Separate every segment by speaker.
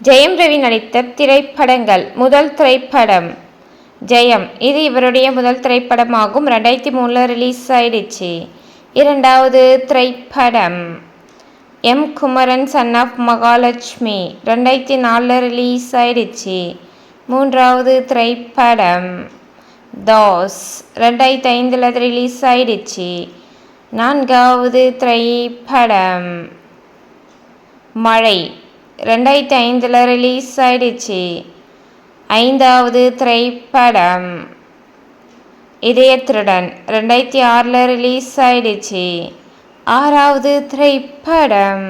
Speaker 1: ஜெயம் ரவி நடித்த திரைப்படங்கள். முதல் திரைப்படம் ஜெயம். இது இவருடைய முதல் திரைப்படமாகும். 2003 ரிலீஸ் ஆயிடுச்சு. இரண்டாவது திரைப்படம் M. Kumaran son of Mahalakshmi. 2004 release ஆயிடுச்சு. மூன்றாவது திரைப்படம் தாஸ். 2005 ரிலீஸ் ஆயிடுச்சு. நான்காவது திரைப்படம் மழை. 2005 ரிலீஸ் ஆயிடுச்சு. ஐந்தாவது திரைப்படம் இதயத்திருடன். 2006 ரிலீஸ் ஆயிடுச்சு. ஆறாவது திரைப்படம்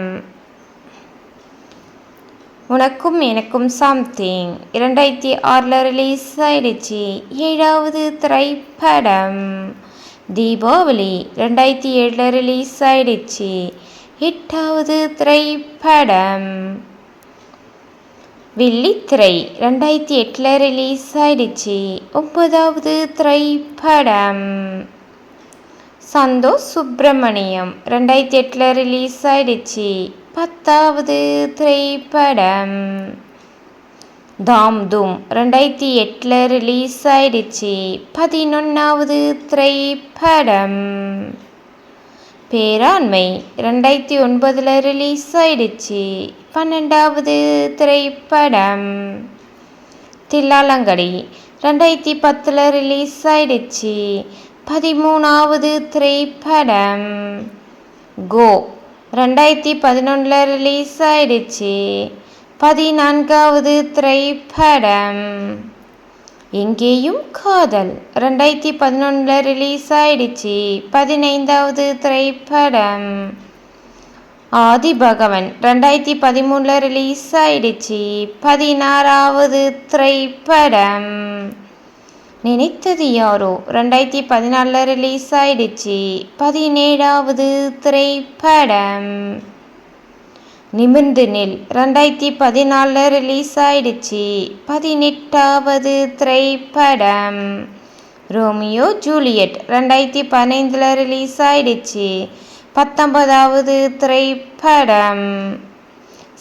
Speaker 1: உனக்கும் எனக்கும் சம்திங். 2006 ரிலீஸ் ஆயிடுச்சு. ஏழாவது திரைப்படம் தீபாவளி. 2007 ரிலீஸ் ஆயிடுச்சு. எட்டாவது திரைப்படம் வெள்ளித்திரை. 2008 ரிலீஸ் ஆயிடுச்சு. ஒன்பதாவது திரைப்படம் சந்தோஷ் சுப்பிரமணியம். 2008 ரிலீஸ் ஆயிடுச்சு. பத்தாவது திரைப்படம் தாம் தூம். 2008 ரிலீஸ் ஆயிடுச்சு. 11வது திரைப்படம் பேராண்மை. 2009 ரிலீஸ் ஆயிடுச்சு. 12வது திரைப்படம் தில்லாலங்கடி. 2010 ரிலீஸ் ஆயிடுச்சு. 13வது திரைப்படம் கோ. 2011 ரிலீஸ் ஆயிடுச்சு. 14வது திரைப்படம் எங்கேயும் காதல். 2011 ரிலீஸ் ஆயிடுச்சு. 15வது திரைப்படம் ஆதிபகவன். 2013 ரிலீஸ் ஆயிடுச்சு. 16வது திரைப்படம் நினைத்தது யாரோ. 2014 ரிலீஸ் ஆயிடுச்சு. 17வது திரைப்படம் நிமிர்ந்து நில். 2014 ரிலீஸ் ஆயிடுச்சு. 18வது திரைப்படம் ரோமியோ ஜூலியட். 2015 ரிலீஸ் ஆயிடுச்சு. 19வது திரைப்படம்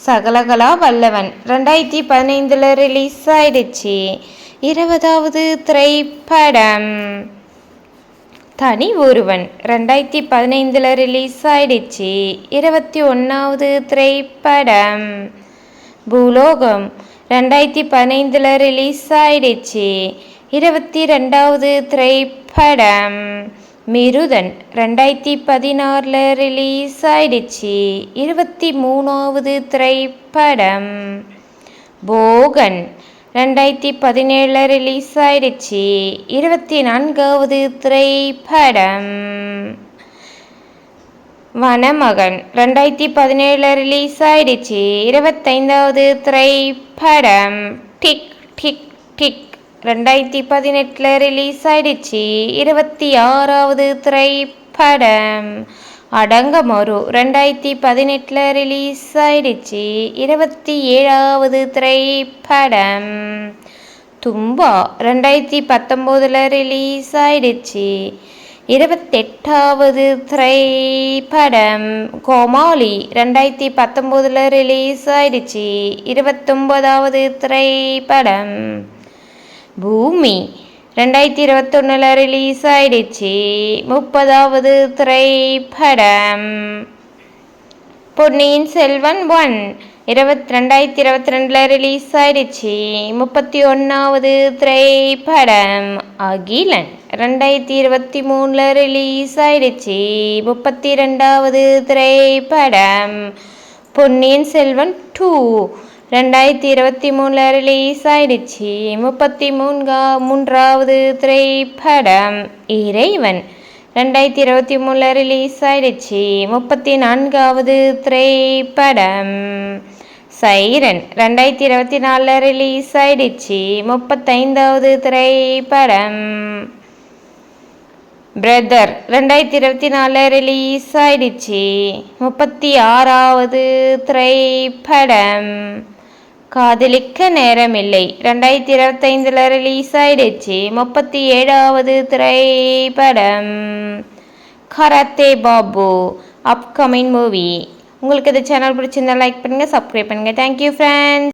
Speaker 1: சகலகலா வல்லவன். 2015 ரிலீஸ் ஆயிடுச்சு. 20வது திரைப்படம் தனி ஒருவன். 2015 ரிலீஸ் ஆயிடுச்சு. 21வது திரைப்படம் பூலோகம். 2015 ரிலீஸ் ஆயிடுச்சு. 22வது திரைப்படம் மிருதன். 2016 ரிலீஸ் ஆயிடுச்சு. 23வது திரைப்படம் போகன். 2017 ரிலீஸ் ஆயிடுச்சு. 24வது திரைப்படம் வனமகன். 2017 ரிலீஸ் ஆயிடுச்சு. 25வது திரைப்படம் டிக் டிக் டிக். 2018 ரிலீஸ் ஆயிடுச்சு. 26வது திரைப்படம் அடங்கமறு. 2018 ரிலீஸ் ஆயிடுச்சு. 27வது திரைப்படம் தும்பா. 2019 ரிலீஸ் ஆயிடுச்சு. 28வது திரைப்படம் கோமாளி. 2019 ரிலீஸ் ஆயிடுச்சு. 29வது திரைப்படம் பூமி. 2021 ரிலீஸ் ஆயிடுச்சு. 30வது திரைப்படம் பொன்னியின் செல்வன் 1. 2022 ரிலீஸ் ஆயிடுச்சு. 31வது திரைப்படம் அகிலன். 2023 ரிலீஸ் ஆயிடுச்சு. 32வது திரைப்படம் பொன்னியின் செல்வன் 2. 2023 ரிலீஸ் ஆயிடுச்சு. 33வது திரைப்படம் இறைவன். 2023 ரிலீஸ் ஆயிடுச்சு. 34வது திரைப்படம் சைரன். 2024 ரிலீஸ் ஆயிடுச்சு. 35வது திரைப்படம் பிரதர். 2024 ரிலீஸ் ஆயிடுச்சு. 36வது திரைப்படம் காதலிக்க நேரமில்லை. 2025 ரிலீஸ் ஆயிடுச்சு. 37வது திரைப்படம் கராத்தே பாபு. Upcoming movie. உங்களுக்கு இந்த சேனல் பிடிச்சிருந்தா லைக் பண்ணுங்கள், சப்ஸ்கிரைப் பண்ணுங்கள். Thank you friends.